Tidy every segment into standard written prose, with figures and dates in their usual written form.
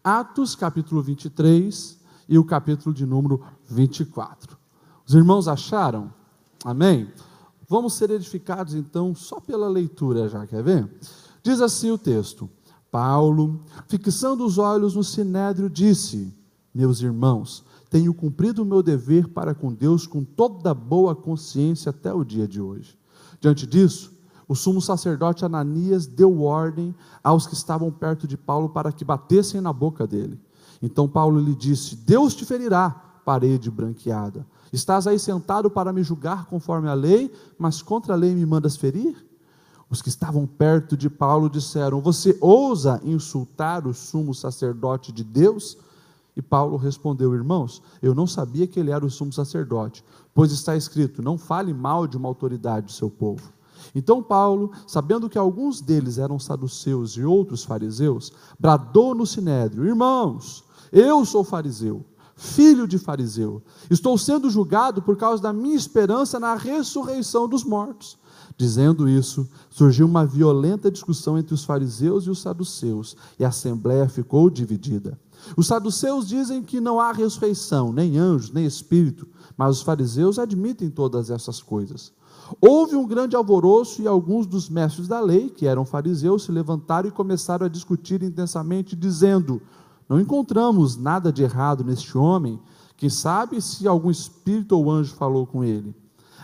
Atos, capítulo 23 e o capítulo de número 24. Os irmãos acharam? Amém? Vamos ser edificados então só pela leitura já, quer ver? Diz assim o texto: Paulo, fixando os olhos no sinédrio, disse: meus irmãos, tenho cumprido o meu dever para com Deus com toda boa consciência até o dia de hoje. Diante disso, o sumo sacerdote Ananias deu ordem aos que estavam perto de Paulo para que batessem na boca dele. Então Paulo lhe disse: Deus te ferirá, parede branqueada. Estás aí sentado para me julgar conforme a lei, mas contra a lei me mandas ferir? Os que estavam perto de Paulo disseram: você ousa insultar o sumo sacerdote de Deus? E Paulo respondeu: irmãos, eu não sabia que ele era o sumo sacerdote, pois está escrito: não fale mal de uma autoridade do seu povo. Então Paulo, sabendo que alguns deles eram saduceus e outros fariseus, bradou no sinédrio: irmãos, eu sou fariseu, filho de fariseu, estou sendo julgado por causa da minha esperança na ressurreição dos mortos. Dizendo isso, surgiu uma violenta discussão entre os fariseus e os saduceus, e a assembleia ficou dividida. Os saduceus dizem que não há ressurreição, nem anjos, nem espírito, mas os fariseus admitem todas essas coisas. Houve um grande alvoroço e alguns dos mestres da lei, que eram fariseus, se levantaram e começaram a discutir intensamente, dizendo: não encontramos nada de errado neste homem, quem sabe se algum espírito ou anjo falou com ele.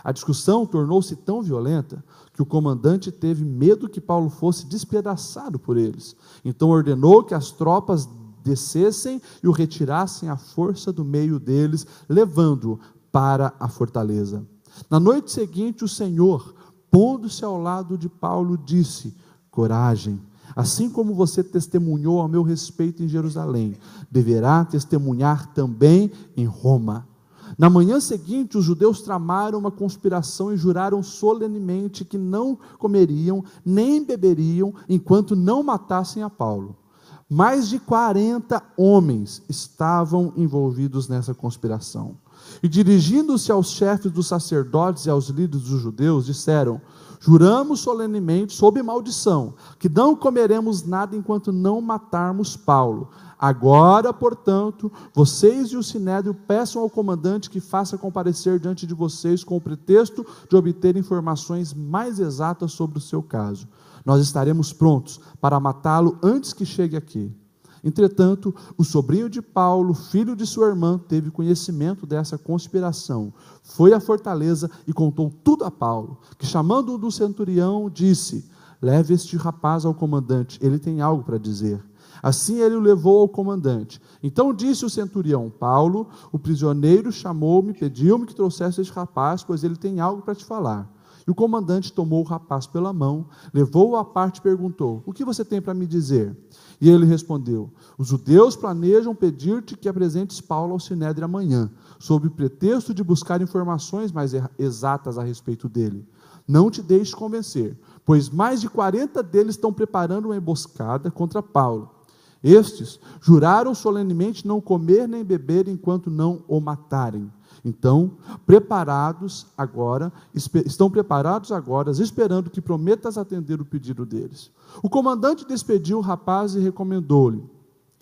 A discussão tornou-se tão violenta que o comandante teve medo que Paulo fosse despedaçado por eles. Então ordenou que as tropas descessem e o retirassem à força do meio deles, levando-o para a fortaleza. Na noite seguinte, o Senhor, pondo-se ao lado de Paulo, disse: coragem, assim como você testemunhou a meu respeito em Jerusalém, deverá testemunhar também em Roma. Na manhã seguinte, os judeus tramaram uma conspiração e juraram solenemente que não comeriam nem beberiam enquanto não matassem a Paulo. Mais de 40 homens estavam envolvidos nessa conspiração. E dirigindo-se aos chefes dos sacerdotes e aos líderes dos judeus, disseram: juramos solenemente, sob maldição, que não comeremos nada enquanto não matarmos Paulo. Agora, portanto, vocês e o sinédrio peçam ao comandante que faça comparecer diante de vocês com o pretexto de obter informações mais exatas sobre o seu caso. Nós estaremos prontos para matá-lo antes que chegue aqui. Entretanto, o sobrinho de Paulo, filho de sua irmã, teve conhecimento dessa conspiração. Foi à fortaleza e contou tudo a Paulo, que, chamando-o do centurião, disse: leve este rapaz ao comandante, ele tem algo para dizer. Assim ele o levou ao comandante. Então disse o centurião: Paulo, o prisioneiro, chamou-me, pediu-me que trouxesse este rapaz, pois ele tem algo para te falar. E o comandante tomou o rapaz pela mão, levou-o à parte e perguntou: o que você tem para me dizer? E ele respondeu: os judeus planejam pedir-te que apresentes Paulo ao sinédrio amanhã, sob o pretexto de buscar informações mais exatas a respeito dele. Não te deixes convencer, pois mais de 40 deles estão preparando uma emboscada contra Paulo. Estes juraram solenemente não comer nem beber enquanto não o matarem. Então, estão preparados agora, esperando que prometas atender o pedido deles. O comandante despediu o rapaz e recomendou-lhe: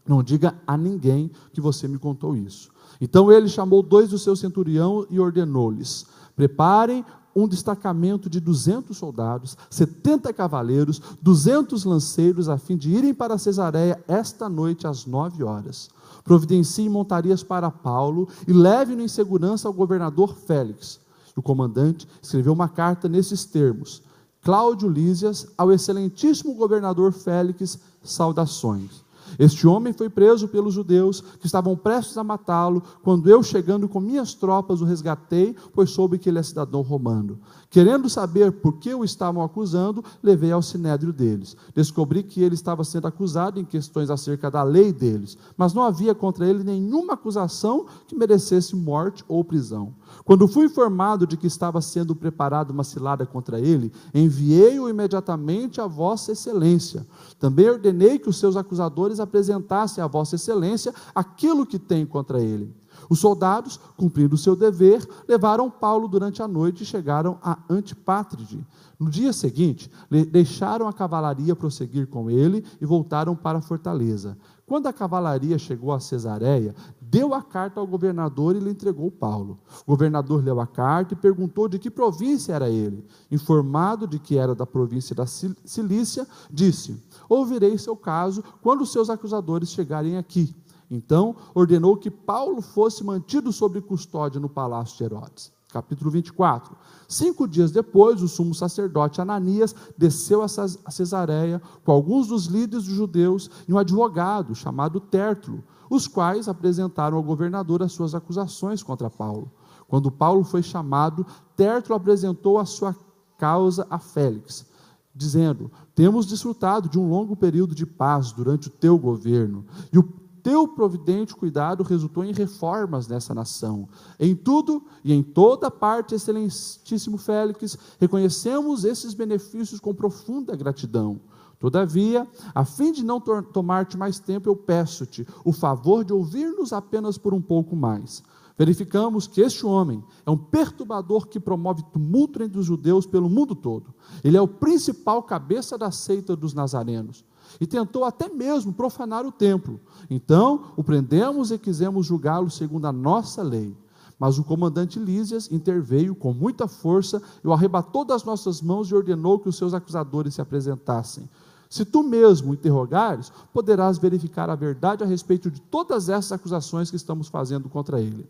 não diga a ninguém que você me contou isso. Então ele chamou 2 do seu centurião e ordenou-lhes: preparem um destacamento de 200 soldados, 70 cavaleiros, 200 lanceiros, a fim de irem para Cesareia esta noite às 9 horas. Providenciem montarias para Paulo e leve-no em segurança ao governador Félix. O comandante escreveu uma carta nesses termos: Cláudio Lísias, ao excelentíssimo governador Félix, saudações. Este homem foi preso pelos judeus, que estavam prestes a matá-lo, quando eu, chegando com minhas tropas, o resgatei, pois soube que ele é cidadão romano. Querendo saber por que o estavam acusando, levei ao sinédrio deles. Descobri que ele estava sendo acusado em questões acerca da lei deles, mas não havia contra ele nenhuma acusação que merecesse morte ou prisão. Quando fui informado de que estava sendo preparada uma cilada contra ele, enviei-o imediatamente a vossa excelência. Também ordenei que os seus acusadores apresentassem a vossa excelência aquilo que tem contra ele. Os soldados, cumprindo o seu dever, levaram Paulo durante a noite e chegaram a Antipátride. No dia seguinte, deixaram a cavalaria prosseguir com ele e voltaram para a fortaleza. Quando a cavalaria chegou a Cesareia, deu a carta ao governador e lhe entregou Paulo. O governador leu a carta e perguntou de que província era ele. Informado de que era da província da Cilícia, disse: ouvirei seu caso quando os seus acusadores chegarem aqui. Então, ordenou que Paulo fosse mantido sob custódia no palácio de Herodes. Capítulo 24. 5 dias depois, o sumo sacerdote Ananias desceu a Cesareia com alguns dos líderes dos judeus e um advogado chamado Tértulo, os quais apresentaram ao governador as suas acusações contra Paulo. Quando Paulo foi chamado, Tértulo apresentou a sua causa a Félix, dizendo: temos desfrutado de um longo período de paz durante o teu governo, e o teu providente cuidado resultou em reformas nessa nação. Em tudo e em toda parte, excelentíssimo Félix, reconhecemos esses benefícios com profunda gratidão. Todavia, a fim de não tomar-te mais tempo, eu peço-te o favor de ouvir-nos apenas por um pouco mais. Verificamos que este homem é um perturbador que promove tumulto entre os judeus pelo mundo todo. Ele é o principal cabeça da seita dos nazarenos e tentou até mesmo profanar o templo. Então, o prendemos e quisemos julgá-lo segundo a nossa lei. Mas o comandante Lísias interveio com muita força e o arrebatou das nossas mãos e ordenou que os seus acusadores se apresentassem. Se tu mesmo interrogares, poderás verificar a verdade a respeito de todas essas acusações que estamos fazendo contra ele.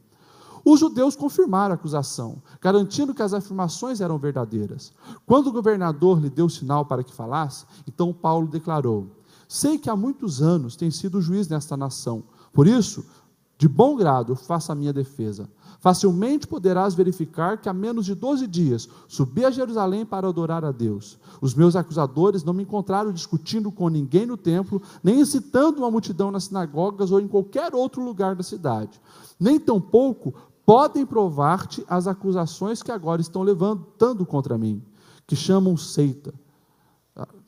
Os judeus confirmaram a acusação, garantindo que as afirmações eram verdadeiras. Quando o governador lhe deu sinal para que falasse, então Paulo declarou: sei que há muitos anos tem sido juiz nesta nação, por isso, de bom grado, faço a minha defesa. Facilmente poderás verificar que há menos de 12 dias subi a Jerusalém para adorar a Deus. Os meus acusadores não me encontraram discutindo com ninguém no templo, nem incitando uma multidão nas sinagogas ou em qualquer outro lugar da cidade. Nem tampouco podem provar-te as acusações que agora estão levantando contra mim, que chamam seita.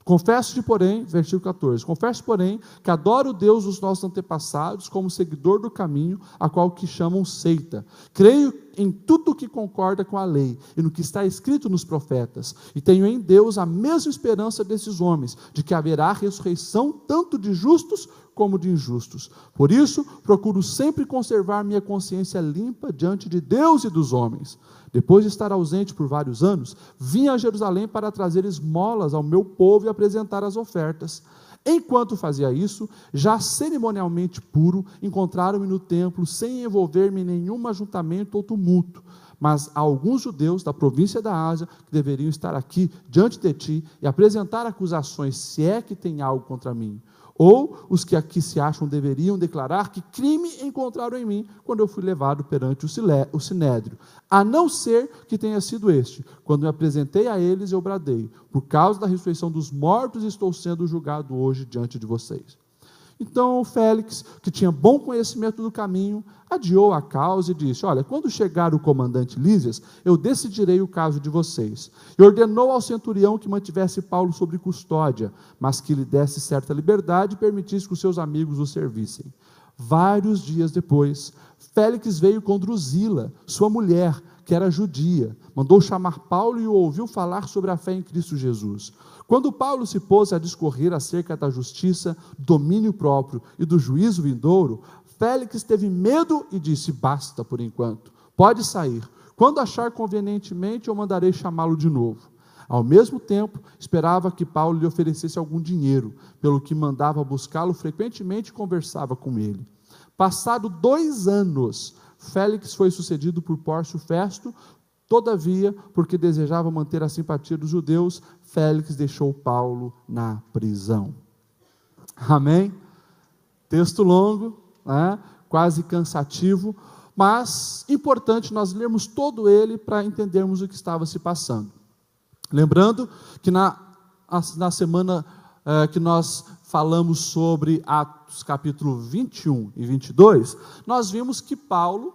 Confesso-te, porém, versículo 14, confesso, porém, que adoro o Deus dos nossos antepassados como seguidor do caminho, a qual que chamam seita. Creio em tudo que concorda com a lei e no que está escrito nos profetas, e tenho em Deus a mesma esperança desses homens, de que haverá ressurreição tanto de justos como de injustos. Por isso, procuro sempre conservar minha consciência limpa diante de Deus e dos homens. Depois de estar ausente por vários anos, vim a Jerusalém para trazer esmolas ao meu povo e apresentar as ofertas. Enquanto fazia isso, já cerimonialmente puro, encontraram-me no templo, sem envolver-me em nenhum ajuntamento ou tumulto. Mas há alguns judeus da província da Ásia que deveriam estar aqui diante de ti e apresentar acusações, se é que tem algo contra mim. Ou os que aqui se acham deveriam declarar que crime encontraram em mim quando eu fui levado perante o sinédrio, a não ser que tenha sido este. Quando me apresentei a eles, eu bradei: por causa da ressurreição dos mortos, estou sendo julgado hoje diante de vocês. Então Félix, que tinha bom conhecimento do caminho, adiou a causa e disse: olha, quando chegar o comandante Lísias, eu decidirei o caso de vocês. E ordenou ao centurião que mantivesse Paulo sob custódia, mas que lhe desse certa liberdade e permitisse que os seus amigos o servissem. Vários dias depois, Félix veio com Drusila, sua mulher, que era judia, mandou chamar Paulo e o ouviu falar sobre a fé em Cristo Jesus. Quando Paulo se pôs a discorrer acerca da justiça, domínio próprio e do juízo vindouro, Félix teve medo e disse: basta por enquanto, pode sair. Quando achar convenientemente, eu mandarei chamá-lo de novo. Ao mesmo tempo, esperava que Paulo lhe oferecesse algum dinheiro, pelo que mandava buscá-lo frequentemente e conversava com ele. Passado 2 anos, Félix foi sucedido por Pórcio Festo. Todavia, porque desejava manter a simpatia dos judeus, Félix deixou Paulo na prisão. Amém? Texto longo, né? Quase cansativo, mas importante nós lermos todo ele para entendermos o que estava se passando. Lembrando que na semana que nós falamos sobre Atos capítulo 21 e 22, nós vimos que Paulo,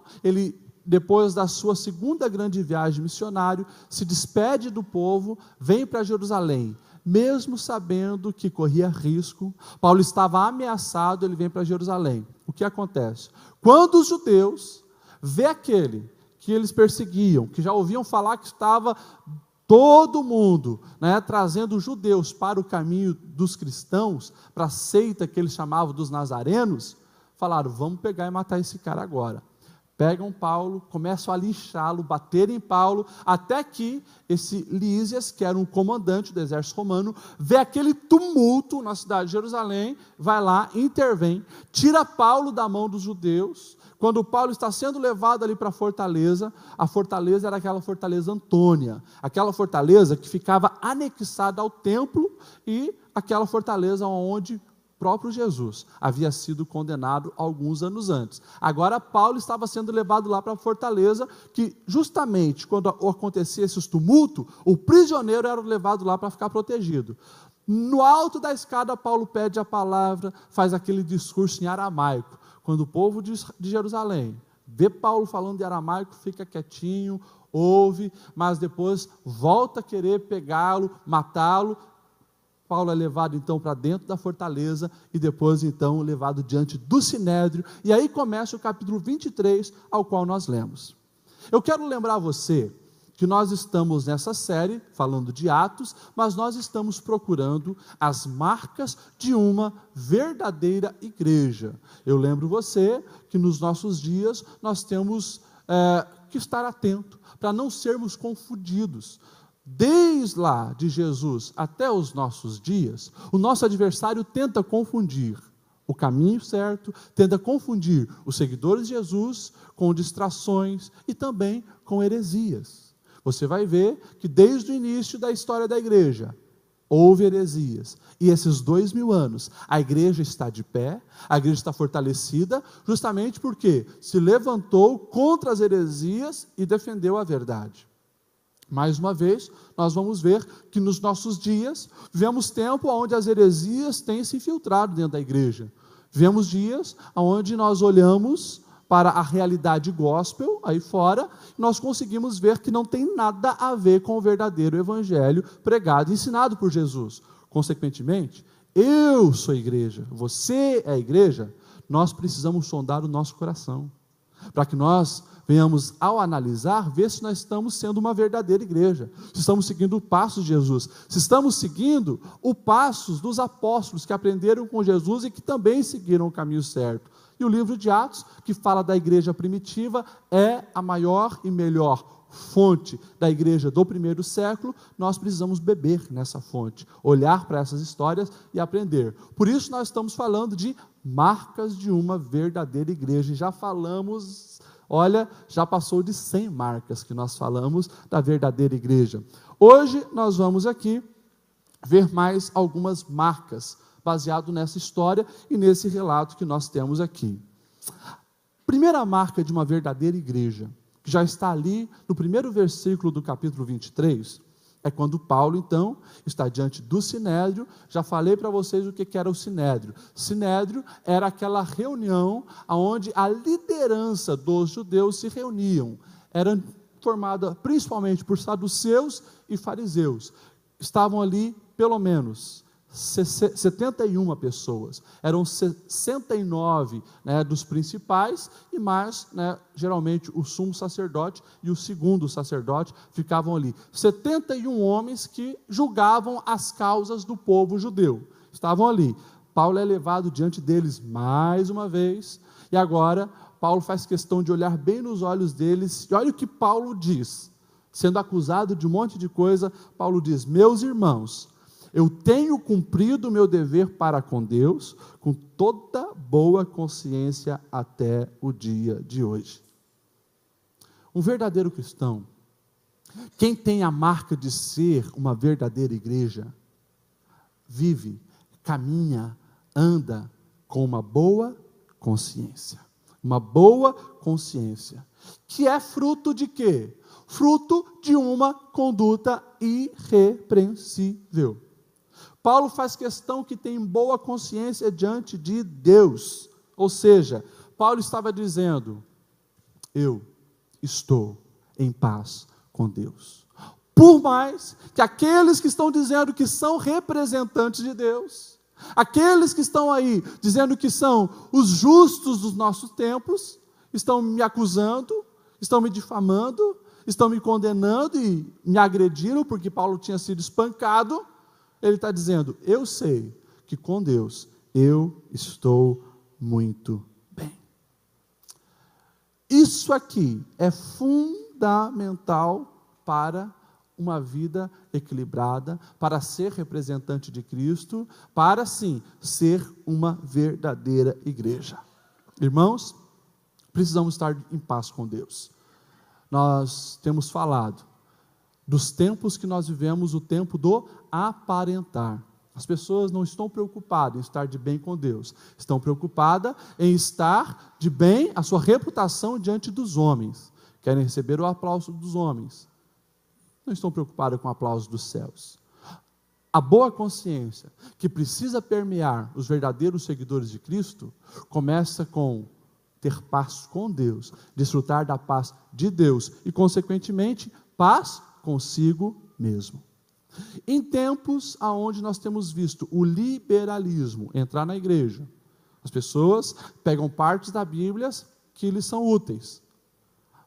depois da sua segunda grande viagem missionária, se despede do povo, vem para Jerusalém, mesmo sabendo que corria risco. Paulo estava ameaçado, ele vem para Jerusalém. O que acontece? Quando os judeus vê aquele que eles perseguiam, que já ouviam falar que estava todo mundo, né, trazendo os judeus para o caminho dos cristãos, para a seita que eles chamavam dos nazarenos, falaram, vamos pegar e matar esse cara agora. Pegam Paulo, começam a linchá-lo, bater em Paulo, até que esse Lísias, que era um comandante do exército romano, vê aquele tumulto na cidade de Jerusalém, vai lá, intervém, tira Paulo da mão dos judeus. Quando Paulo está sendo levado ali para a fortaleza era aquela fortaleza Antônia, aquela fortaleza que ficava anexada ao templo e aquela fortaleza onde próprio Jesus havia sido condenado alguns anos antes. Agora Paulo estava sendo levado lá para a fortaleza, que justamente quando acontecia esses tumultos, o prisioneiro era levado lá para ficar protegido. No alto da escada, Paulo pede a palavra, faz aquele discurso em aramaico. Quando o povo de Jerusalém vê Paulo falando de aramaico, fica quietinho, ouve, mas depois volta a querer pegá-lo, matá-lo. Paulo é levado então para dentro da fortaleza e depois então levado diante do Sinédrio, e aí começa o capítulo 23, ao qual nós lemos. Eu quero lembrar você que nós estamos nessa série falando de Atos, mas nós estamos procurando as marcas de uma verdadeira igreja. Eu lembro você que nos nossos dias nós temos que estar atento para não sermos confundidos. Desde lá de Jesus até os nossos dias, o nosso adversário tenta confundir o caminho certo, tenta confundir os seguidores de Jesus com distrações e também com heresias. Você vai ver que desde o início da história da igreja, houve heresias, e esses 2000 anos, a igreja está de pé, a igreja está fortalecida, justamente porque se levantou contra as heresias e defendeu a verdade. Mais uma vez, nós vamos ver que nos nossos dias, vivemos tempo onde as heresias têm se infiltrado dentro da igreja. Vivemos dias onde nós olhamos para a realidade gospel, aí fora, e nós conseguimos ver que não tem nada a ver com o verdadeiro evangelho pregado e ensinado por Jesus. Consequentemente, eu sou a igreja, você é a igreja, nós precisamos sondar o nosso coração, para que nós venhamos, ao analisar, ver se nós estamos sendo uma verdadeira igreja, se estamos seguindo o passo de Jesus, se estamos seguindo o passos dos apóstolos que aprenderam com Jesus e que também seguiram o caminho certo. E o livro de Atos, que fala da igreja primitiva, é a maior e melhor fonte da igreja do primeiro século. Nós precisamos beber nessa fonte, olhar para essas histórias e aprender. Por isso nós estamos falando de marcas de uma verdadeira igreja, e já falamos... Olha, já passou de 100 marcas que nós falamos da verdadeira igreja. Hoje nós vamos aqui ver mais algumas marcas, baseado nessa história e nesse relato que nós temos aqui. Primeira marca de uma verdadeira igreja, que já está ali no primeiro versículo do capítulo 23, é quando Paulo, então, está diante do Sinédrio. Já falei para vocês o que era o Sinédrio. Sinédrio era aquela reunião onde a liderança dos judeus se reuniam. Era formada principalmente por saduceus e fariseus. Estavam ali, pelo menos, 71 pessoas, eram 69 dos principais, e mais, geralmente, o sumo sacerdote e o segundo sacerdote ficavam ali. 71 homens que julgavam as causas do povo judeu, estavam ali. Paulo é levado diante deles mais uma vez, e agora Paulo faz questão de olhar bem nos olhos deles, e olha o que Paulo diz, sendo acusado de um monte de coisa. Paulo diz: meus irmãos, eu tenho cumprido o meu dever para com Deus, com toda boa consciência até o dia de hoje. Um verdadeiro cristão, quem tem a marca de ser uma verdadeira igreja, vive, caminha, anda com uma boa consciência. Uma boa consciência, que é fruto de quê? Fruto de uma conduta irrepreensível. Paulo faz questão que tem boa consciência diante de Deus, ou seja, Paulo estava dizendo: eu estou em paz com Deus. Por mais que aqueles que estão dizendo que são representantes de Deus, aqueles que estão aí dizendo que são os justos dos nossos tempos, estão me acusando, estão me difamando, estão me condenando e me agrediram porque Paulo tinha sido espancado. Ele está dizendo: eu sei que com Deus eu estou muito bem. Isso aqui é fundamental para uma vida equilibrada, para ser representante de Cristo, para sim ser uma verdadeira igreja. Irmãos, precisamos estar em paz com Deus. Nós temos falado dos tempos que nós vivemos, o tempo do aparentar. As pessoas não estão preocupadas em estar de bem com Deus, estão preocupadas em estar de bem a sua reputação diante dos homens. Querem receber o aplauso dos homens, não estão preocupados com o aplauso dos céus. A boa consciência que precisa permear os verdadeiros seguidores de Cristo começa com ter paz com Deus, desfrutar da paz de Deus e, consequentemente, paz consigo mesmo. Em tempos onde nós temos visto o liberalismo entrar na igreja, as pessoas pegam partes da Bíblia que lhes são úteis,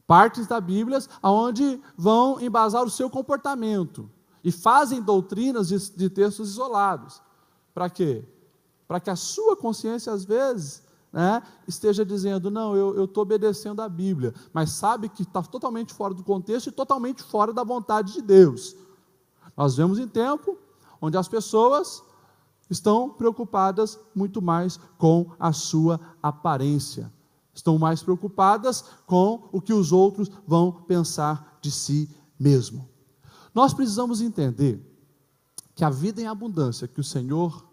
partes da Bíblia onde vão embasar o seu comportamento e fazem doutrinas de textos isolados. Para quê? Para que a sua consciência, às vezes, esteja dizendo: não, eu estou obedecendo a Bíblia, mas sabe que está totalmente fora do contexto e totalmente fora da vontade de Deus. Nós vemos em tempo onde as pessoas estão preocupadas muito mais com a sua aparência, estão mais preocupadas com o que os outros vão pensar de si mesmo. Nós precisamos entender que a vida em abundância que o Senhor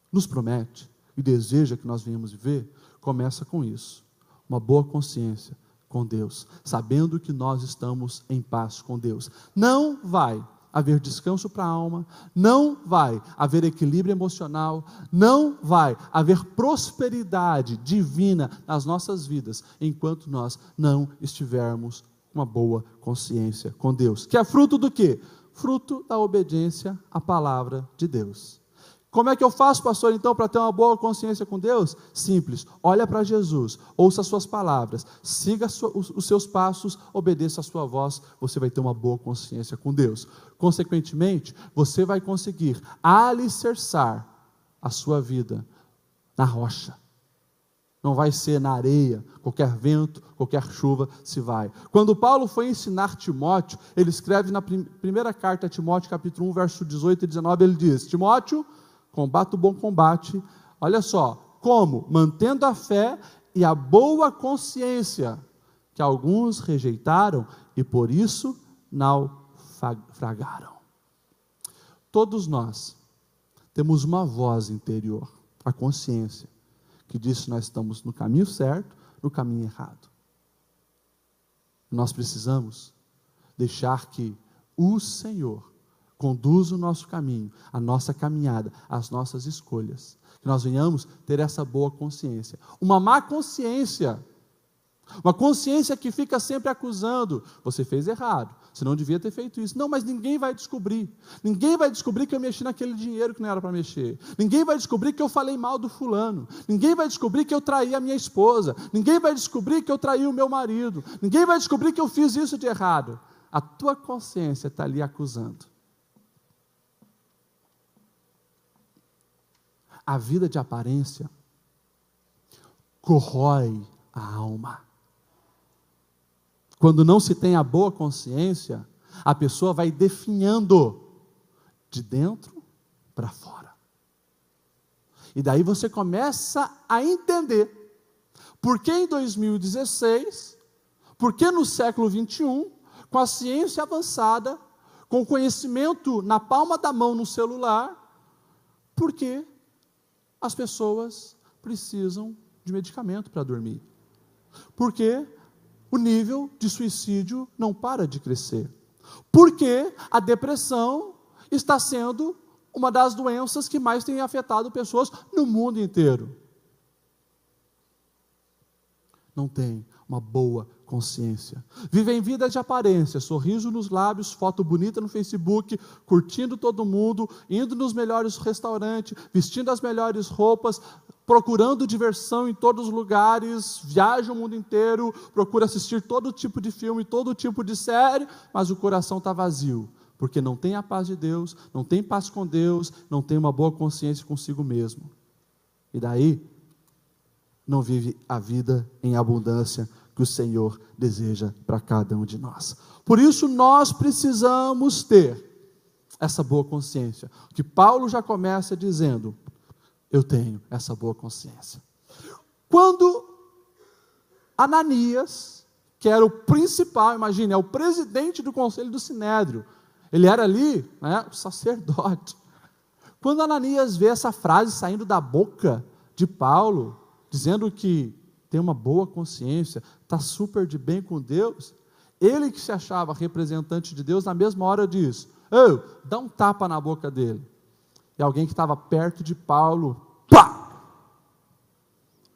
nos promete e deseja que nós venhamos viver, começa com isso, uma boa consciência com Deus, sabendo que nós estamos em paz com Deus. Não vai haver descanso para a alma, não vai haver equilíbrio emocional, não vai haver prosperidade divina nas nossas vidas, enquanto nós não estivermos com uma boa consciência com Deus, que é fruto do quê? Fruto da obediência à palavra de Deus. Como é que eu faço, pastor, então, para ter uma boa consciência com Deus? Simples, olha para Jesus, ouça as suas palavras, siga os seus passos, obedeça a sua voz, você vai ter uma boa consciência com Deus. Consequentemente, você vai conseguir alicerçar a sua vida na rocha. Não vai ser na areia, qualquer vento, qualquer chuva se vai. Quando Paulo foi ensinar Timóteo, ele escreve na primeira carta a Timóteo, capítulo 1, verso 18 e 19, ele diz: Timóteo, combata o bom combate, olha só, como? Mantendo a fé e a boa consciência, que alguns rejeitaram e por isso naufragaram. Todos nós temos uma voz interior, a consciência, que diz que nós estamos no caminho certo, no caminho errado. Nós precisamos deixar que o Senhor conduza o nosso caminho, a nossa caminhada, as nossas escolhas, que nós venhamos ter essa boa consciência. Uma má consciência, uma consciência que fica sempre acusando: você fez errado, você não devia ter feito isso. Não, mas ninguém vai descobrir que eu mexi naquele dinheiro que não era para mexer, ninguém vai descobrir que eu falei mal do fulano, ninguém vai descobrir que eu traí a minha esposa, ninguém vai descobrir que eu traí o meu marido, ninguém vai descobrir que eu fiz isso de errado. A tua consciência está ali acusando. A vida de aparência corrói a alma. Quando não se tem a boa consciência, a pessoa vai definhando de dentro para fora. E daí você começa a entender por que em 2016, por que no século 21, com a ciência avançada, com o conhecimento na palma da mão no celular, por que as pessoas precisam de medicamento para dormir. Porque o nível de suicídio não para de crescer. Porque a depressão está sendo uma das doenças que mais tem afetado pessoas no mundo inteiro. Não tem uma boa consciência. Vivem vida de aparência, sorriso nos lábios, foto bonita no Facebook, curtindo todo mundo, indo nos melhores restaurantes, vestindo as melhores roupas, procurando diversão em todos os lugares, viaja o mundo inteiro, procura assistir todo tipo de filme, todo tipo de série, mas o coração está vazio, porque não tem a paz de Deus, não tem paz com Deus, não tem uma boa consciência consigo mesmo. E daí, não vive a vida em abundância que o Senhor deseja para cada um de nós. Por isso, nós precisamos ter essa boa consciência, que Paulo já começa dizendo: eu tenho essa boa consciência. Quando Ananias, que era o principal, imagine, é o presidente do conselho do Sinédrio, ele era ali, né, o sacerdote. Quando Ananias vê essa frase saindo da boca de Paulo, dizendo que tem uma boa consciência, está super de bem com Deus, ele que se achava representante de Deus, na mesma hora diz: dá um tapa na boca dele. E alguém que estava perto de Paulo, pá,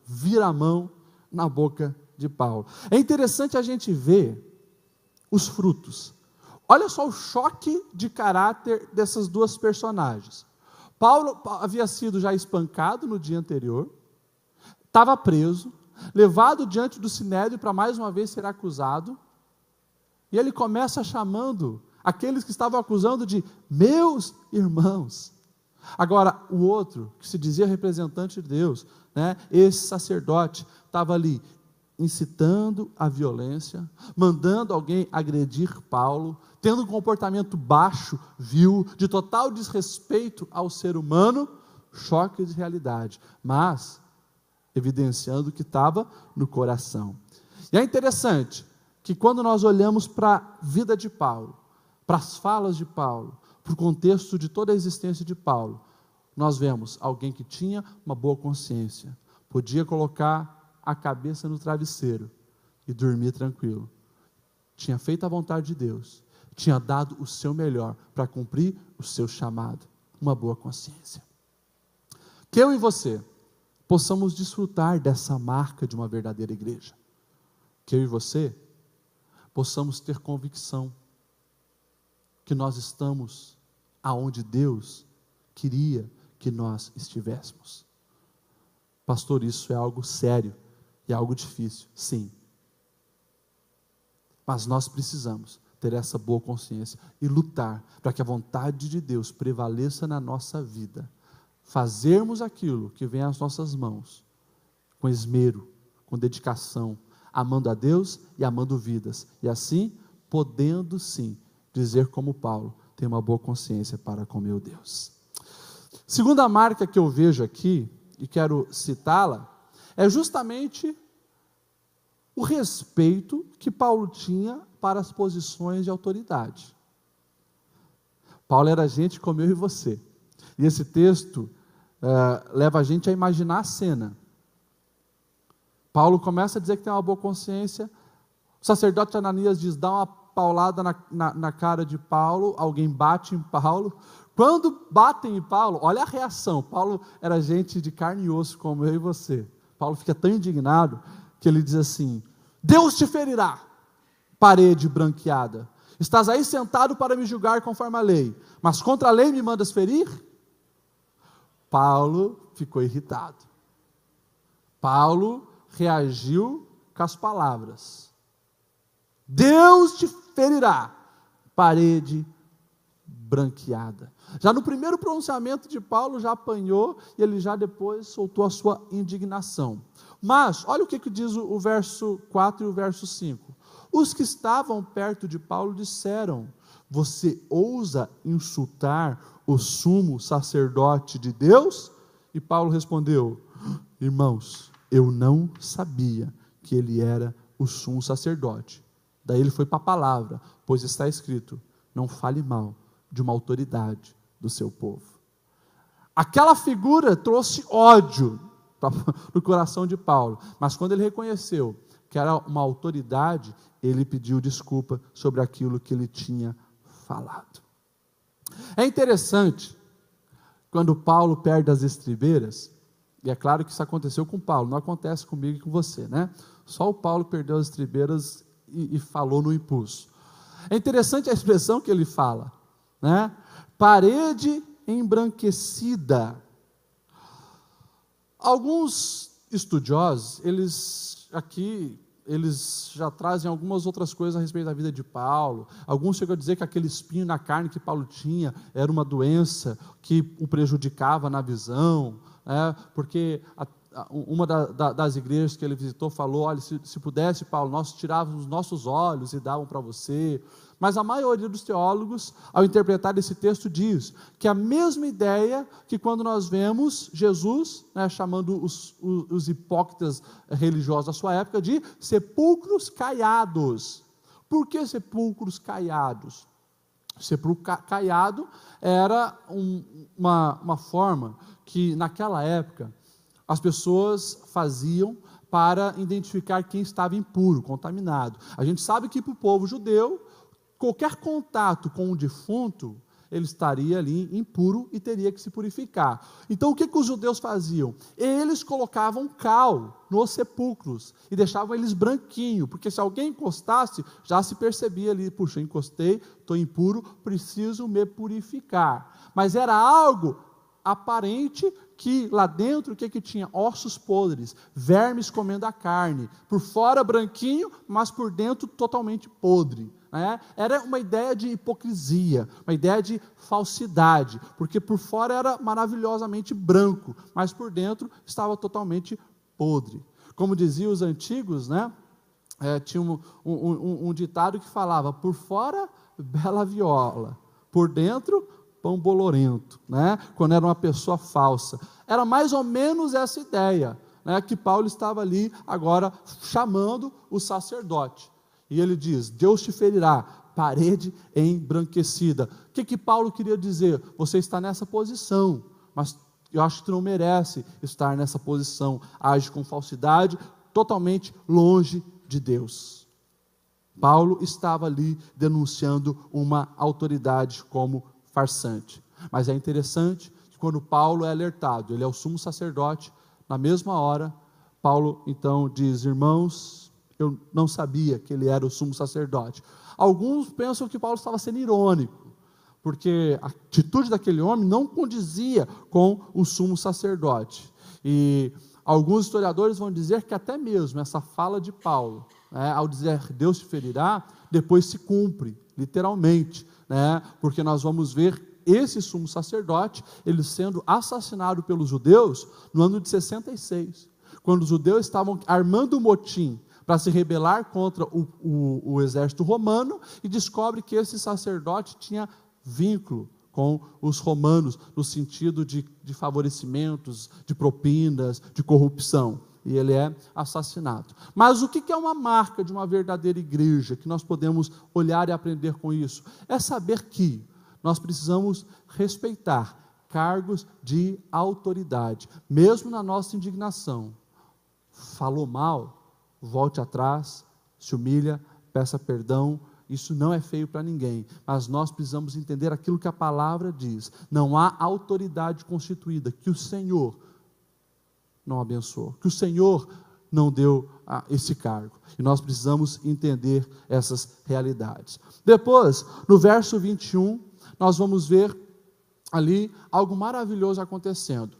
vira a mão na boca de Paulo. É interessante a gente ver os frutos. Olha só o choque de caráter dessas duas personagens. Paulo havia sido já espancado no dia anterior, estava preso, levado diante do Sinédrio para mais uma vez ser acusado, e ele começa chamando aqueles que estavam acusando de meus irmãos. Agora, o outro, que se dizia representante de Deus, né, esse sacerdote, estava ali incitando a violência, mandando alguém agredir Paulo, tendo um comportamento baixo, vil, de total desrespeito ao ser humano, choque de realidade, mas evidenciando o que estava no coração. E é interessante que quando nós olhamos para a vida de Paulo, para as falas de Paulo, para o contexto de toda a existência de Paulo, nós vemos alguém que tinha uma boa consciência, podia colocar a cabeça no travesseiro e dormir tranquilo, tinha feito a vontade de Deus, tinha dado o seu melhor para cumprir o seu chamado, uma boa consciência. Que eu e você possamos desfrutar dessa marca de uma verdadeira igreja, que eu e você possamos ter convicção que nós estamos aonde Deus queria que nós estivéssemos. Pastor, isso é algo sério e algo difícil, sim. Mas nós precisamos ter essa boa consciência e lutar para que a vontade de Deus prevaleça na nossa vida. Fazermos aquilo que vem às nossas mãos, com esmero, com dedicação, amando a Deus e amando vidas. E assim, podendo sim, dizer como Paulo, ter uma boa consciência para com meu Deus. Segunda marca que eu vejo aqui, e quero citá-la, é justamente o respeito que Paulo tinha para as posições de autoridade. Paulo era gente como eu e você. E esse texto leva a gente a imaginar a cena. Paulo começa a dizer que tem uma boa consciência, o sacerdote Ananias diz, dá uma paulada na cara de Paulo, alguém bate em Paulo. Quando batem em Paulo, olha a reação. Paulo era gente de carne e osso como eu e você. Paulo fica tão indignado que ele diz assim: Deus te ferirá, parede branqueada. Estás aí sentado para me julgar conforme a lei, mas contra a lei me mandas ferir? Paulo ficou irritado. Paulo reagiu com as palavras: Deus te ferirá, parede branqueada. Já no primeiro pronunciamento de Paulo, já apanhou, e ele já depois soltou a sua indignação. Mas, olha o que diz o verso 4 e o verso 5. Os que estavam perto de Paulo disseram: você ousa insultar o sumo sacerdote de Deus? E Paulo respondeu: irmãos, eu não sabia que ele era o sumo sacerdote. Daí ele foi para a palavra, pois está escrito: não fale mal de uma autoridade do seu povo. Aquela figura trouxe ódio no coração de Paulo, mas quando ele reconheceu que era uma autoridade, ele pediu desculpa sobre aquilo que ele tinha falado. É interessante, quando Paulo perde as estribeiras, e é claro que isso aconteceu com Paulo, não acontece comigo e com você, né? Só o Paulo perdeu as estribeiras e falou no impulso. É interessante a expressão que ele fala, né? Parede embranquecida. Alguns estudiosos, eles já trazem algumas outras coisas a respeito da vida de Paulo. Alguns chegam a dizer que aquele espinho na carne que Paulo tinha era uma doença que o prejudicava na visão, porque uma das igrejas que ele visitou falou: olha, se pudesse, Paulo, nós tirávamos os nossos olhos e davam para você. Mas a maioria dos teólogos, ao interpretar esse texto, diz que a mesma ideia que quando nós vemos Jesus, chamando os hipócritas religiosos da sua época de sepulcros caiados. Por que sepulcros caiados? Sepulcro caiado era uma forma que naquela época as pessoas faziam para identificar quem estava impuro, contaminado. A gente sabe que para o povo judeu, qualquer contato com um defunto, ele estaria ali impuro e teria que se purificar. Então o que os judeus faziam? Eles colocavam cal nos sepulcros e deixavam eles branquinhos, porque se alguém encostasse, já se percebia ali: puxa, encostei, estou impuro, preciso me purificar. Mas era algo aparente que lá dentro, o que tinha? Ossos podres, vermes comendo a carne, por fora branquinho, mas por dentro totalmente podre. Era uma ideia de hipocrisia, uma ideia de falsidade, porque por fora era maravilhosamente branco, mas por dentro estava totalmente podre. Como diziam os antigos, tinha um ditado que falava: por fora, bela viola, por dentro, pão bolorento, quando era uma pessoa falsa. Era mais ou menos essa ideia, que Paulo estava ali agora chamando o sacerdote. E ele diz: Deus te ferirá, parede embranquecida. O que Paulo queria dizer? Você está nessa posição, mas eu acho que tu não merece estar nessa posição. Age com falsidade, totalmente longe de Deus. Paulo estava ali denunciando uma autoridade como farsante. Mas é interessante que quando Paulo é alertado, ele é o sumo sacerdote, na mesma hora, Paulo então diz: irmãos, eu não sabia que ele era o sumo sacerdote. Alguns pensam que Paulo estava sendo irônico, porque a atitude daquele homem não condizia com o sumo sacerdote. E alguns historiadores vão dizer que até mesmo essa fala de Paulo, ao dizer Deus te ferirá, depois se cumpre, literalmente, porque nós vamos ver esse sumo sacerdote, ele sendo assassinado pelos judeus no ano de 66, quando os judeus estavam armando um motim para se rebelar contra o exército romano, e descobre que esse sacerdote tinha vínculo com os romanos, no sentido de favorecimentos, de propinas, de corrupção, e ele é assassinado. Mas o que é uma marca de uma verdadeira igreja, que nós podemos olhar e aprender com isso? É saber que nós precisamos respeitar cargos de autoridade, mesmo na nossa indignação. Falou mal, volte atrás, se humilha, peça perdão. Isso não é feio para ninguém, mas nós precisamos entender aquilo que a palavra diz. Não há autoridade constituída que o Senhor não abençoou, que o Senhor não deu esse cargo, e nós precisamos entender essas realidades. Depois, no verso 21, nós vamos ver ali algo maravilhoso acontecendo.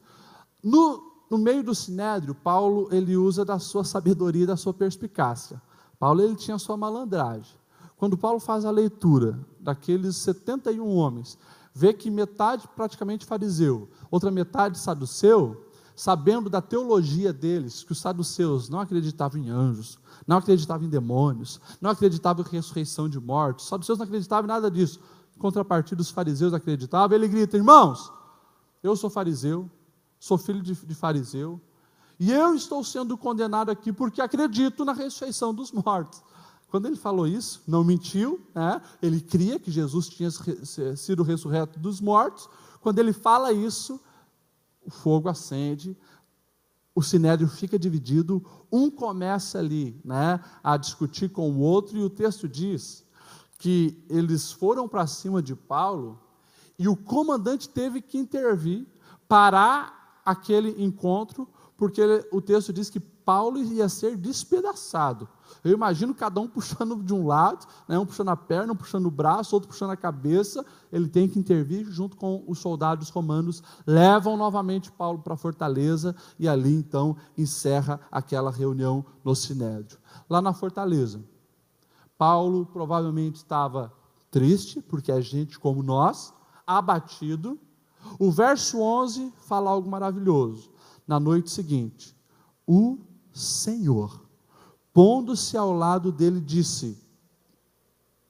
No meio do sinédrio, Paulo, ele usa da sua sabedoria e da sua perspicácia. Paulo, ele tinha a sua malandragem. Quando Paulo faz a leitura daqueles 71 homens, vê que metade praticamente fariseu, outra metade saduceu, sabendo da teologia deles, que os saduceus não acreditavam em anjos, não acreditavam em demônios, não acreditavam em ressurreição de mortos, os saduceus não acreditavam em nada disso. Em contrapartida, os fariseus acreditavam. Ele grita: irmãos, eu sou fariseu, sou filho de fariseu, e eu estou sendo condenado aqui porque acredito na ressurreição dos mortos. Quando ele falou isso, não mentiu, ele cria que Jesus tinha sido ressurreto dos mortos. Quando ele fala isso, o fogo acende, o sinédrio fica dividido, um começa ali a discutir com o outro, e o texto diz que eles foram para cima de Paulo, e o comandante teve que intervir, parar aquele encontro, porque o texto diz que Paulo ia ser despedaçado. Eu imagino cada um puxando de um lado, né, um puxando a perna, um puxando o braço, outro puxando a cabeça. Ele tem que intervir junto com os soldados romanos, levam novamente Paulo para a fortaleza, e ali então encerra aquela reunião no Sinédrio. Lá na fortaleza, Paulo provavelmente estava triste, porque é gente como nós, abatido. O verso 11 fala algo maravilhoso. Na noite seguinte, o Senhor, pondo-se ao lado dele, disse: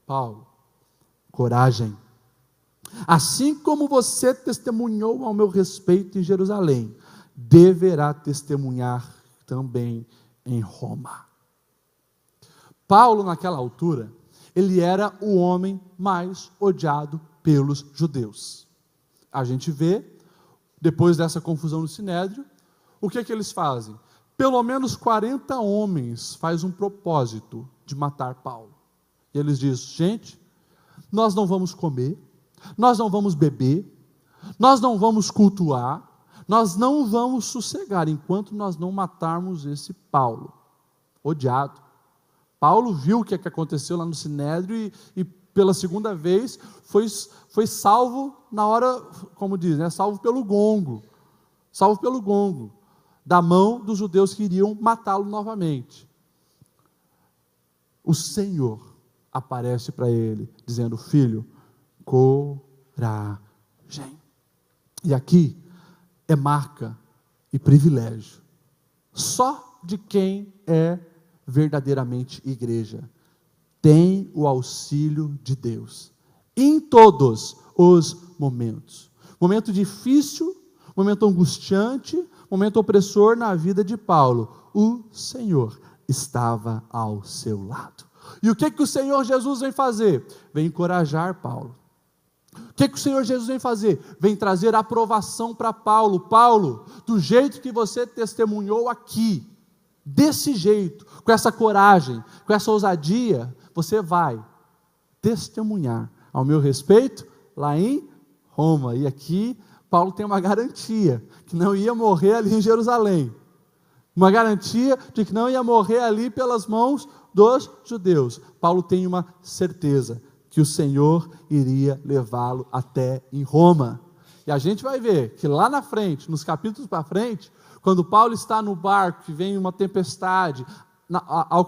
Paulo, coragem, assim como você testemunhou ao meu respeito em Jerusalém, deverá testemunhar também em Roma. Paulo, naquela altura, ele era o homem mais odiado pelos judeus. A gente vê, depois dessa confusão no Sinédrio, o que eles fazem? Pelo menos 40 homens fazem um propósito de matar Paulo. E eles dizem: gente, nós não vamos comer, nós não vamos beber, nós não vamos cultuar, nós não vamos sossegar enquanto nós não matarmos esse Paulo, odiado. Paulo viu o que aconteceu lá no Sinédrio e pela segunda vez foi salvo na hora, como diz, né, salvo pelo gongo, da mão dos judeus que iriam matá-lo novamente. O Senhor aparece para ele, dizendo: filho, coragem. E aqui é marca e privilégio só de quem é verdadeiramente igreja. Tem o auxílio de Deus em todos os momentos. Momento difícil, momento angustiante, momento opressor na vida de Paulo, o Senhor estava ao seu lado. E o que o Senhor Jesus vem fazer? Vem encorajar Paulo. O que o Senhor Jesus vem fazer? Vem trazer aprovação para Paulo. Paulo, do jeito que você testemunhou aqui, desse jeito, com essa coragem, com essa ousadia, você vai testemunhar ao meu respeito lá em Roma. E aqui Paulo tem uma garantia, que não ia morrer ali em Jerusalém, uma garantia de que não ia morrer ali pelas mãos dos judeus. Paulo tem uma certeza, que o Senhor iria levá-lo até em Roma. E a gente vai ver que lá na frente, nos capítulos para frente, quando Paulo está no barco, que vem uma tempestade,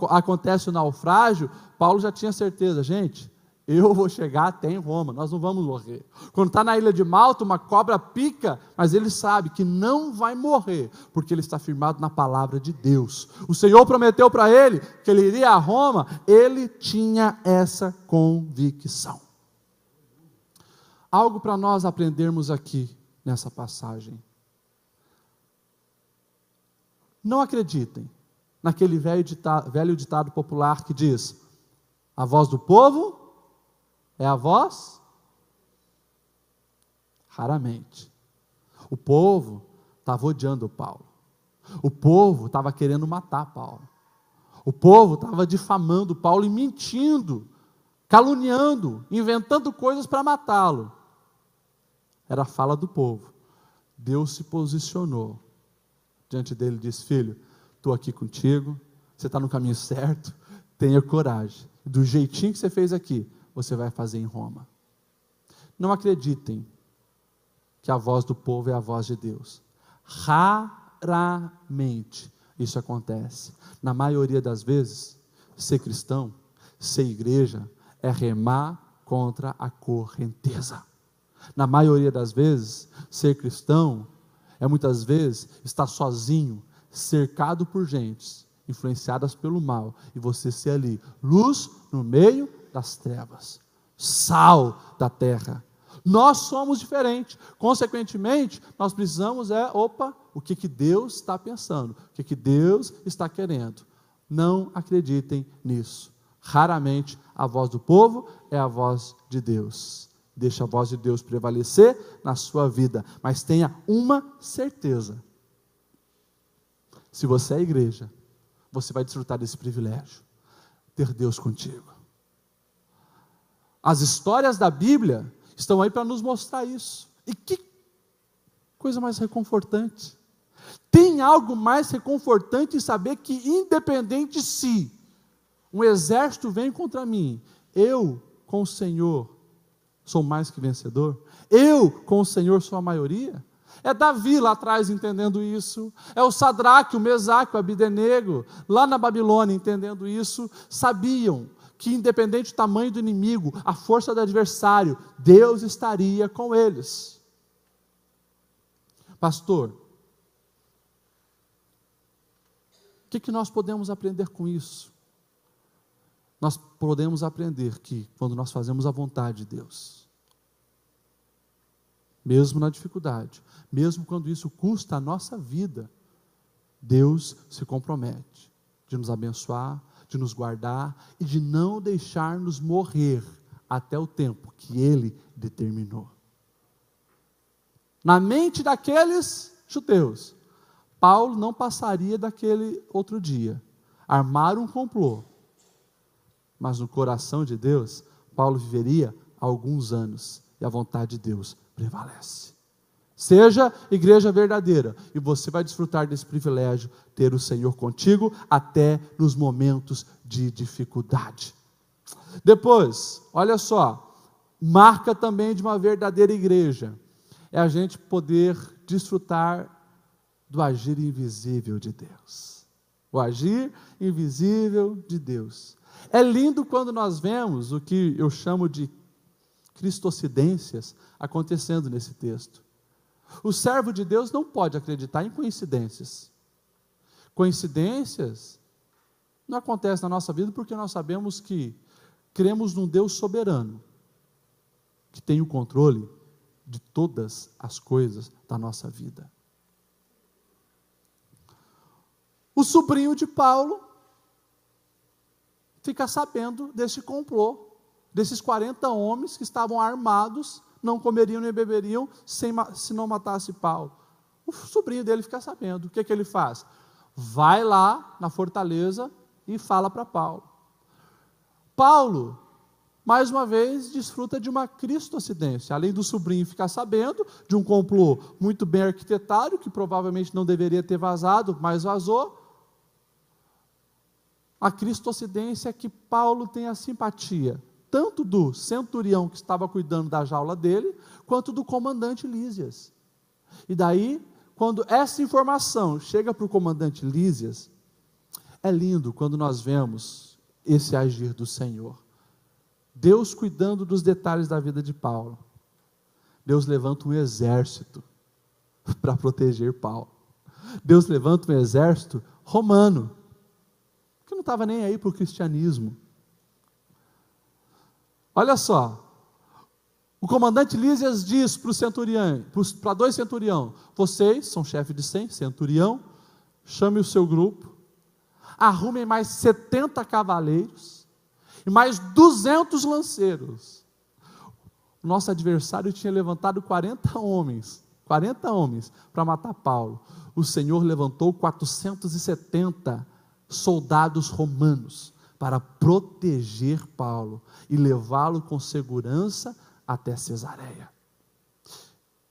acontece o naufrágio, Paulo já tinha certeza: gente, eu vou chegar até em Roma, nós não vamos morrer. Quando está na ilha de Malta, uma cobra pica, mas ele sabe que não vai morrer, porque ele está firmado na palavra de Deus. O Senhor prometeu para ele que ele iria a Roma, ele tinha essa convicção. Algo para nós aprendermos aqui nessa passagem. Não acreditem naquele velho ditado popular que diz: a voz do povo é a voz? Raramente. O povo estava odiando Paulo. O povo estava querendo matar Paulo. O povo estava difamando Paulo e mentindo, caluniando, inventando coisas para matá-lo. Era a fala do povo. Deus se posicionou diante dele e disse: filho, estou aqui contigo, você está no caminho certo, tenha coragem. Do jeitinho que você fez aqui, você vai fazer em Roma. Não acreditem que a voz do povo é a voz de Deus. Raramente isso acontece. Na maioria das vezes, ser cristão, ser igreja, é remar contra a correnteza. Na maioria das vezes, ser cristão é muitas vezes estar sozinho, cercado por gentes influenciadas pelo mal, e você ser ali, luz no meio das trevas, sal da terra. Nós somos diferentes, consequentemente, nós precisamos o que Deus está pensando, o que Deus está querendo. Não acreditem nisso. Raramente a voz do povo é a voz de Deus. Deixa a voz de Deus prevalecer na sua vida, mas tenha uma certeza: se você é igreja, você vai desfrutar desse privilégio, ter Deus contigo. As histórias da Bíblia estão aí para nos mostrar isso. E que coisa mais reconfortante, Tem algo mais reconfortante em saber que, independente se um exército vem contra mim, eu, com o Senhor, sou mais que vencedor? Eu, com o Senhor, sou a maioria? É Davi lá atrás entendendo isso, é o Sadraque, o Mesaque, o Abidenego, lá na Babilônia entendendo isso, sabiam que independente do tamanho do inimigo, a força do adversário, Deus estaria com eles. Pastor, o que nós podemos aprender com isso? Nós podemos aprender que quando nós fazemos a vontade de Deus, mesmo na dificuldade, mesmo quando isso custa a nossa vida, Deus se compromete de nos abençoar, de nos guardar e de não deixar-nos morrer até o tempo que Ele determinou. Na mente daqueles judeus, Paulo não passaria daquele outro dia. Armaram um complô. Mas no coração de Deus, Paulo viveria alguns anos e a vontade de Deus prevalece. Seja igreja verdadeira e você vai desfrutar desse privilégio, ter o Senhor contigo até nos momentos de dificuldade. Depois, olha só, marca também de uma verdadeira igreja, é a gente poder desfrutar do agir invisível de Deus. O agir invisível de Deus. É lindo quando nós vemos o que eu chamo de cristocidências acontecendo nesse texto. O servo de Deus não pode acreditar em coincidências. Coincidências não acontecem na nossa vida porque nós sabemos que cremos num Deus soberano, que tem o controle de todas as coisas da nossa vida. O sobrinho de Paulo fica sabendo desse complô, desses 40 homens que estavam armados, não comeriam nem beberiam se não matasse Paulo. O sobrinho dele fica sabendo. O que ele faz? Vai lá na fortaleza e fala para Paulo. Paulo, mais uma vez, desfruta de uma cristocidência. Além do sobrinho ficar sabendo de um complô muito bem arquitetado, que provavelmente não deveria ter vazado, mas vazou. A cristocidência é que Paulo tem a simpatia, tanto do centurião que estava cuidando da jaula dele, quanto do comandante Lísias. E daí, quando essa informação chega para o comandante Lísias, é lindo quando nós vemos esse agir do Senhor. Deus cuidando dos detalhes da vida de Paulo. Deus levanta um exército para proteger Paulo. Deus levanta um exército romano, que não estava nem aí para o cristianismo. Olha só, o comandante Lísias diz para o centurião, para 2 centurião, vocês são chefe de 100, centurião, chame o seu grupo, arrumem mais 70 cavaleiros e mais 200 lanceiros. O nosso adversário tinha levantado 40 homens para matar Paulo. O Senhor levantou 470 soldados romanos para proteger Paulo e levá-lo com segurança até Cesareia.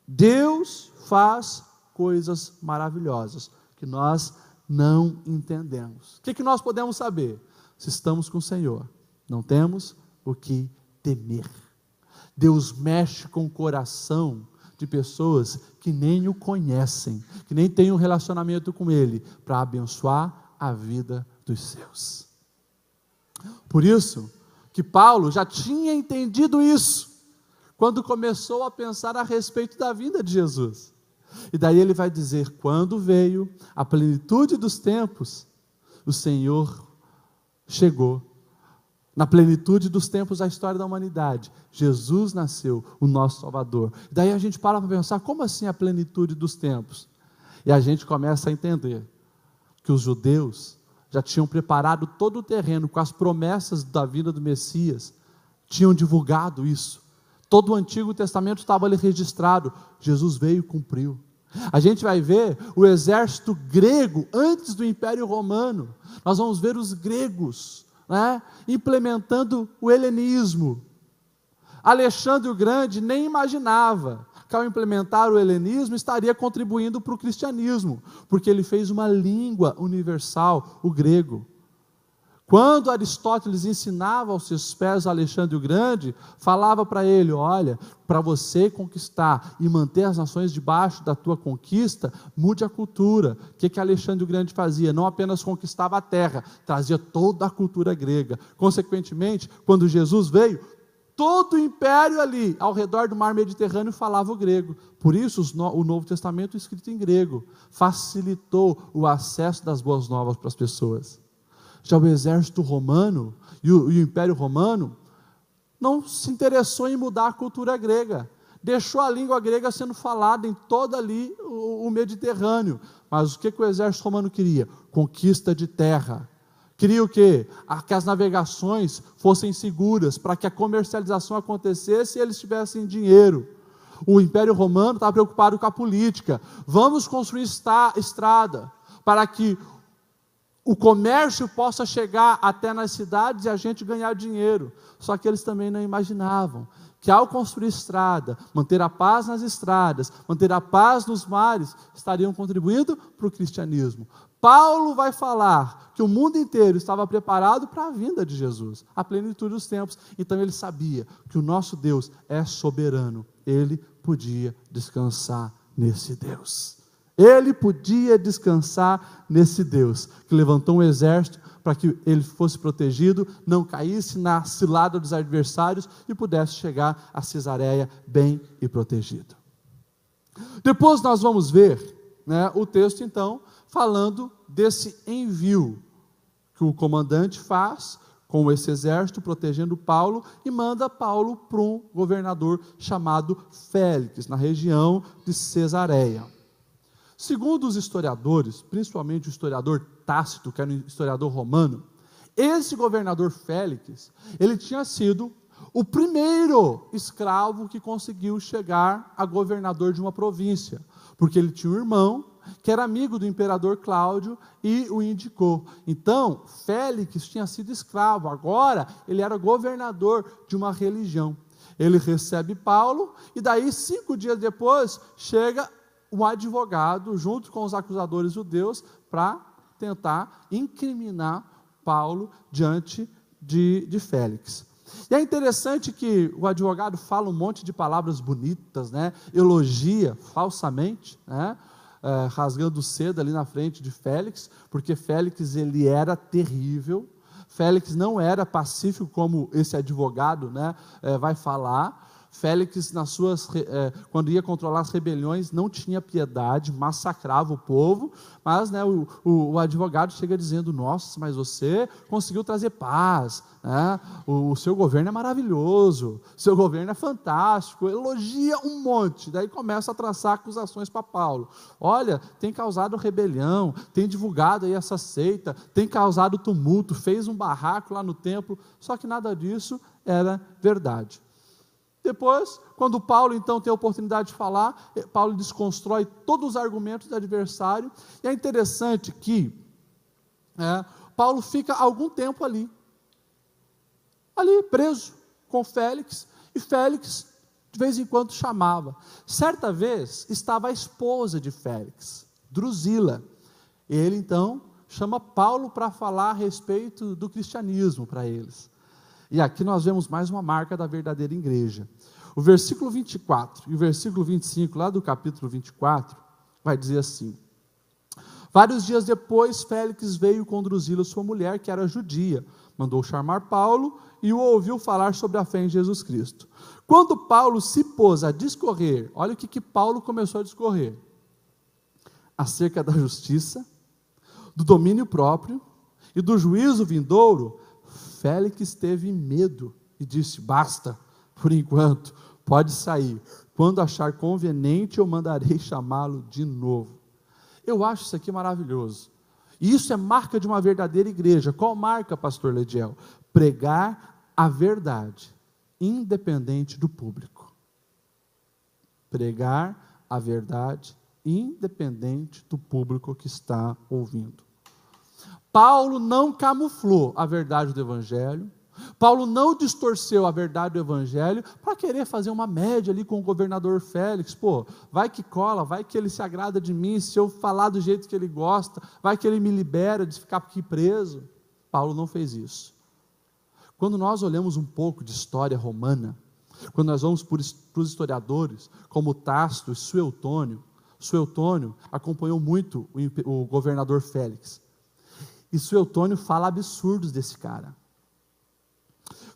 Deus faz coisas maravilhosas que nós não entendemos. O que nós podemos saber? Se estamos com o Senhor, não temos o que temer. Deus mexe com o coração de pessoas que nem o conhecem, que nem têm um relacionamento com Ele, para abençoar a vida dos seus. Por isso que Paulo já tinha entendido isso, quando começou a pensar a respeito da vinda de Jesus. E daí ele vai dizer, quando veio a plenitude dos tempos, o Senhor chegou. Na plenitude dos tempos da história da humanidade, Jesus nasceu, o nosso Salvador. E daí a gente para pensar, como assim a plenitude dos tempos? E a gente começa a entender que os judeus já tinham preparado todo o terreno com as promessas da vinda do Messias, tinham divulgado isso. Todo o Antigo Testamento estava ali registrado. Jesus veio e cumpriu. A gente vai ver o exército grego antes do Império Romano. Nós vamos ver os gregos, implementando o helenismo. Alexandre o Grande nem imaginava que ao implementar o helenismo estaria contribuindo para o cristianismo, porque ele fez uma língua universal, o grego. Quando Aristóteles ensinava aos seus pés Alexandre o Grande, falava para ele: olha, para você conquistar e manter as nações debaixo da tua conquista, mude a cultura. O que Alexandre o Grande fazia? Não apenas conquistava a terra, trazia toda a cultura grega. Consequentemente, quando Jesus veio, todo o império ali, ao redor do mar Mediterrâneo, falava o grego. Por isso, o Novo Testamento escrito em grego facilitou o acesso das boas novas para as pessoas. Já o exército romano e o Império Romano não se interessou em mudar a cultura grega, deixou a língua grega sendo falada em todo ali o Mediterrâneo. Mas o que o exército romano queria? Conquista de terra. Queria o quê? Que as navegações fossem seguras, para que a comercialização acontecesse e eles tivessem dinheiro. O Império Romano estava preocupado com a política. Vamos construir estrada para que o comércio possa chegar até nas cidades e a gente ganhar dinheiro. Só que eles também não imaginavam que ao construir estrada, manter a paz nas estradas, manter a paz nos mares, estariam contribuindo para o cristianismo. Paulo vai falar que o mundo inteiro estava preparado para a vinda de Jesus, a plenitude dos tempos. Então ele sabia que o nosso Deus é soberano. Ele podia descansar nesse Deus. Ele podia descansar nesse Deus, que levantou um exército para que ele fosse protegido, não caísse na cilada dos adversários e pudesse chegar a Cesareia bem e protegido. Depois nós vamos ver, o texto então, falando desse envio que o comandante faz com esse exército, protegendo Paulo, e manda Paulo para um governador chamado Félix, na região de Cesareia. Segundo os historiadores, principalmente o historiador Tácito, que era um historiador romano, esse governador Félix, ele tinha sido o primeiro escravo que conseguiu chegar a governador de uma província, porque ele tinha um irmão que era amigo do imperador Cláudio e o indicou. Então, Félix tinha sido escravo, agora ele era governador de uma religião. Ele recebe Paulo e daí 5 dias depois chega um advogado, junto com os acusadores judeus, para tentar incriminar Paulo diante de Félix. E é interessante que o advogado fala um monte de palavras bonitas, elogia falsamente, rasgando seda ali na frente de Félix, porque Félix ele era terrível. Félix não era pacífico como esse advogado vai falar. Félix, quando ia controlar as rebeliões, não tinha piedade, massacrava o povo, mas o advogado chega dizendo: nossa, mas você conseguiu trazer paz, o seu governo é maravilhoso, o seu governo é fantástico, elogia um monte, daí começa a traçar acusações para Paulo. Olha, tem causado rebelião, tem divulgado aí essa seita, tem causado tumulto, fez um barraco lá no templo, só que nada disso era verdade. Depois, quando Paulo então tem a oportunidade de falar, Paulo desconstrói todos os argumentos do adversário, e é interessante que Paulo fica algum tempo ali preso com Félix, e Félix de vez em quando chamava. Certa vez estava a esposa de Félix, Drusila, e ele então chama Paulo para falar a respeito do cristianismo para eles. E aqui nós vemos mais uma marca da verdadeira igreja. O versículo 24 e o versículo 25, lá do capítulo 24, vai dizer assim: vários dias depois, Félix veio com Drusila, sua mulher, que era judia, mandou chamar Paulo e o ouviu falar sobre a fé em Jesus Cristo. Quando Paulo se pôs a discorrer, olha o que Paulo começou a discorrer: acerca da justiça, do domínio próprio e do juízo vindouro, Félix teve medo e disse: basta, por enquanto, pode sair. Quando achar conveniente, eu mandarei chamá-lo de novo. Eu acho isso aqui maravilhoso. E isso é marca de uma verdadeira igreja. Qual marca, pastor Lediel? Pregar a verdade, independente do público. Pregar a verdade, independente do público que está ouvindo. Paulo não camuflou a verdade do Evangelho. Paulo não distorceu a verdade do evangelho para querer fazer uma média ali com o governador Félix. Pô, vai que cola, vai que ele se agrada de mim, se eu falar do jeito que ele gosta, vai que ele me libera de ficar aqui preso. Paulo não fez isso. Quando nós olhamos um pouco de história romana, quando nós vamos para os historiadores, como Tácito e Suetônio acompanhou muito o governador Félix. E Suetônio fala absurdos desse cara.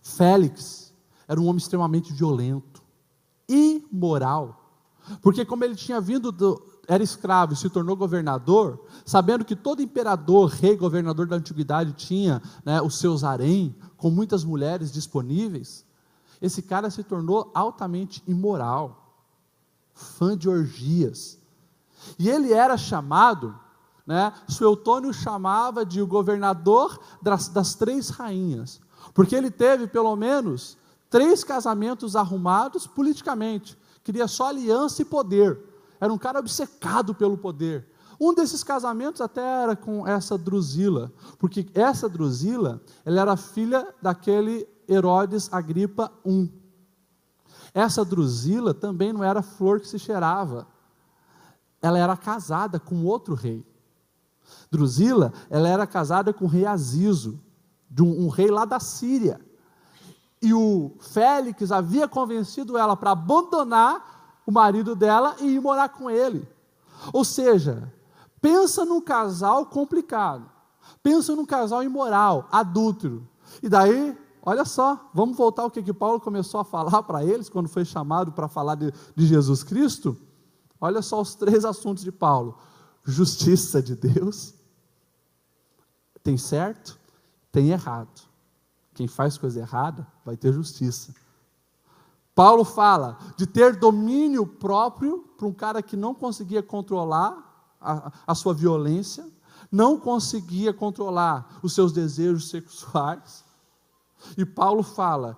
Félix era um homem extremamente violento, imoral, porque como ele tinha era escravo e se tornou governador, sabendo que todo imperador, rei, governador da antiguidade tinha, né, os seus harém, com muitas mulheres disponíveis, esse cara se tornou altamente imoral, fã de orgias, e ele era chamado, né, Suetônio chamava de o governador das 3 rainhas, porque ele teve pelo menos 3 casamentos arrumados politicamente, queria só aliança e poder, era um cara obcecado pelo poder. Um desses casamentos até era com essa Drusila, porque essa Drusila, ela era filha daquele Herodes Agripa I. Essa Drusila também não era flor que se cheirava, ela era casada com outro rei. Drusila, ela era casada com o rei Azizo, de um rei lá da Síria, e o Félix havia convencido ela para abandonar o marido dela e ir morar com ele. Ou seja, pensa num casal complicado, pensa num casal imoral, adúltero, e daí, olha só, vamos voltar ao que Paulo começou a falar para eles, quando foi chamado para falar de Jesus Cristo. Olha só os 3 assuntos de Paulo: justiça de Deus, tem certo, tem errado. Quem faz coisa errada vai ter justiça. Paulo fala de ter domínio próprio para um cara que não conseguia controlar a sua violência, não conseguia controlar os seus desejos sexuais. E Paulo fala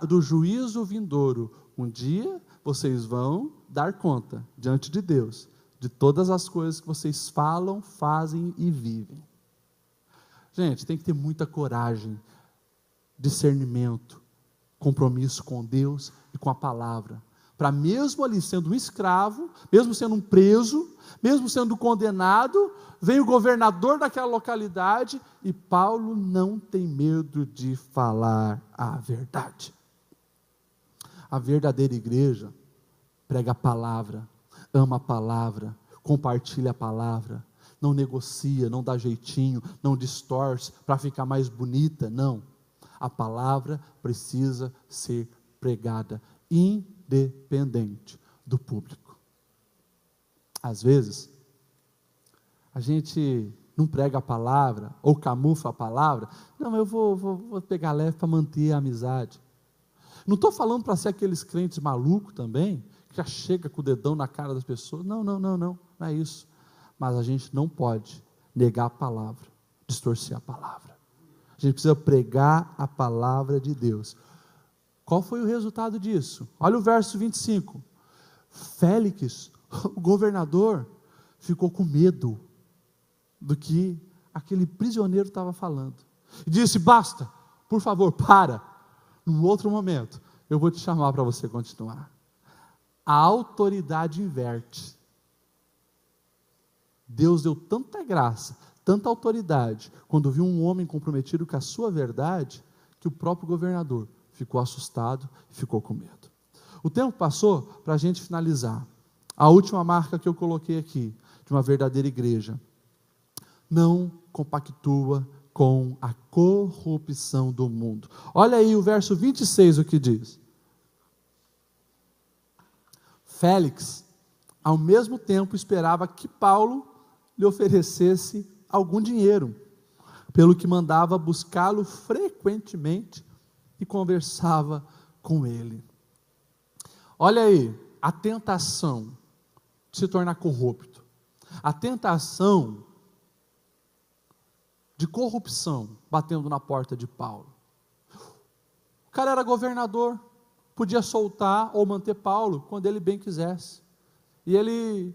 do juízo vindouro. Um dia vocês vão dar conta diante de Deus de todas as coisas que vocês falam, fazem e vivem. Gente, tem que ter muita coragem, discernimento, compromisso com Deus e com a palavra, para mesmo ali sendo um escravo, mesmo sendo um preso, mesmo sendo condenado, vem o governador daquela localidade e Paulo não tem medo de falar a verdade. A verdadeira igreja prega a palavra, ama a palavra, compartilha a palavra, não negocia, não dá jeitinho, não distorce para ficar mais bonita, não. A palavra precisa ser pregada, independente do público. Às vezes, a gente não prega a palavra, ou camufla a palavra, não, eu vou pegar leve para manter a amizade. Não estou falando para ser aqueles crentes malucos também, que já chega com o dedão na cara das pessoas, não é isso. Mas a gente não pode negar a palavra, distorcer a palavra. A gente precisa pregar a palavra de Deus. Qual foi o resultado disso? Olha o verso 25. Félix, o governador, ficou com medo do que aquele prisioneiro estava falando. E disse: basta, por favor, para. Num outro momento, eu vou te chamar para você continuar. A autoridade inverte. Deus deu tanta graça, tanta autoridade, quando viu um homem comprometido com a sua verdade, que o próprio governador ficou assustado e ficou com medo. O tempo passou para a gente finalizar. A última marca que eu coloquei aqui, de uma verdadeira igreja: não compactua com a corrupção do mundo. Olha aí o verso 26, o que diz. Félix, ao mesmo tempo, esperava que Paulo lhe oferecesse algum dinheiro, pelo que mandava buscá-lo frequentemente e conversava com ele. Olha aí, a tentação de se tornar corrupto, a tentação de corrupção batendo na porta de Paulo. O cara era governador, podia soltar ou manter Paulo quando ele bem quisesse. E ele,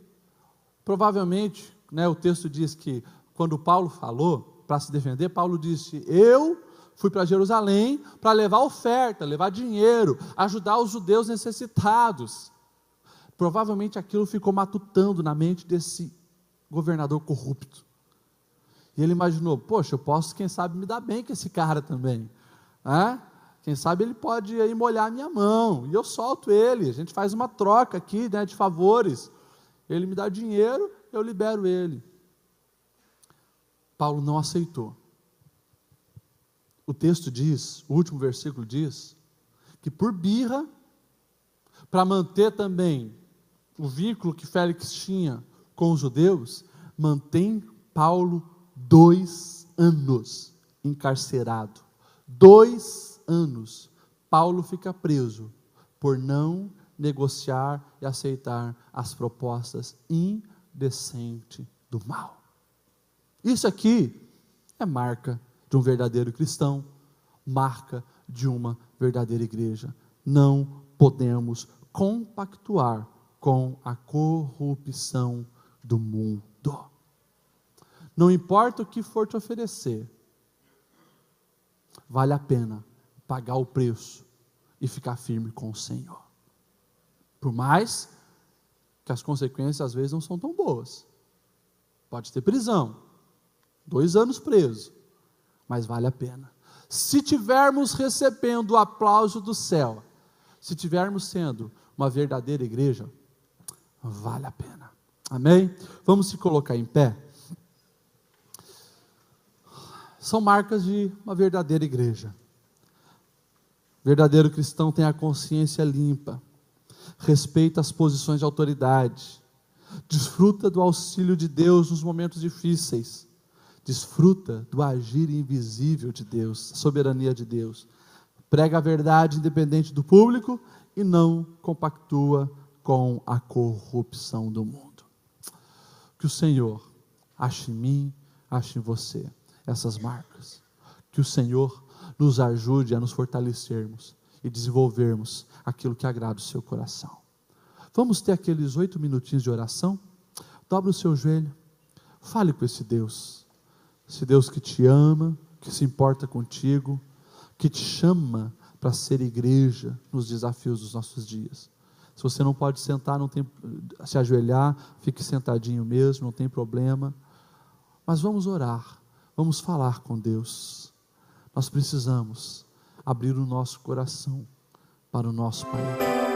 provavelmente, o texto diz que quando Paulo falou para se defender, Paulo disse: eu Fui para Jerusalém para levar oferta, levar dinheiro, ajudar os judeus necessitados. Provavelmente aquilo ficou matutando na mente desse governador corrupto. E ele imaginou, poxa, eu posso, quem sabe, me dar bem com esse cara também. Quem sabe ele pode aí molhar a minha mão, e eu solto ele, a gente faz uma troca aqui, né, de favores. Ele me dá dinheiro, eu libero ele. Paulo não aceitou. O texto diz, o último versículo diz, que por birra, para manter também o vínculo que Félix tinha com os judeus, mantém Paulo 2 anos encarcerado. 2 anos. Paulo fica preso por não negociar e aceitar as propostas indecentes do mal. Isso aqui é marca de um verdadeiro cristão, marca de uma verdadeira igreja. Não podemos compactuar com a corrupção do mundo. Não importa o que for te oferecer, vale a pena pagar o preço e ficar firme com o Senhor. Por mais que as consequências às vezes não são tão boas. Pode ter prisão, 2 anos preso, mas vale a pena. Se tivermos recebendo o aplauso do céu, se tivermos sendo uma verdadeira igreja, vale a pena. Amém? Vamos se colocar em pé. São marcas de uma verdadeira igreja. O verdadeiro cristão tem a consciência limpa, respeita as posições de autoridade, desfruta do auxílio de Deus nos momentos difíceis, desfruta do agir invisível de Deus, a soberania de Deus, prega a verdade independente do público e não compactua com a corrupção do mundo. Que o Senhor ache em mim, ache em você essas marcas. Que o Senhor nos ajude a nos fortalecermos e desenvolvermos aquilo que agrada o seu coração. Vamos ter aqueles 8 minutinhos de oração? Dobre o seu joelho, fale com esse Deus que te ama, que se importa contigo, que te chama para ser igreja nos desafios dos nossos dias. Se você não pode sentar, não tem, se ajoelhar, fique sentadinho mesmo, não tem problema. Mas vamos orar, vamos falar com Deus. Nós precisamos abrir o nosso coração para o nosso Pai.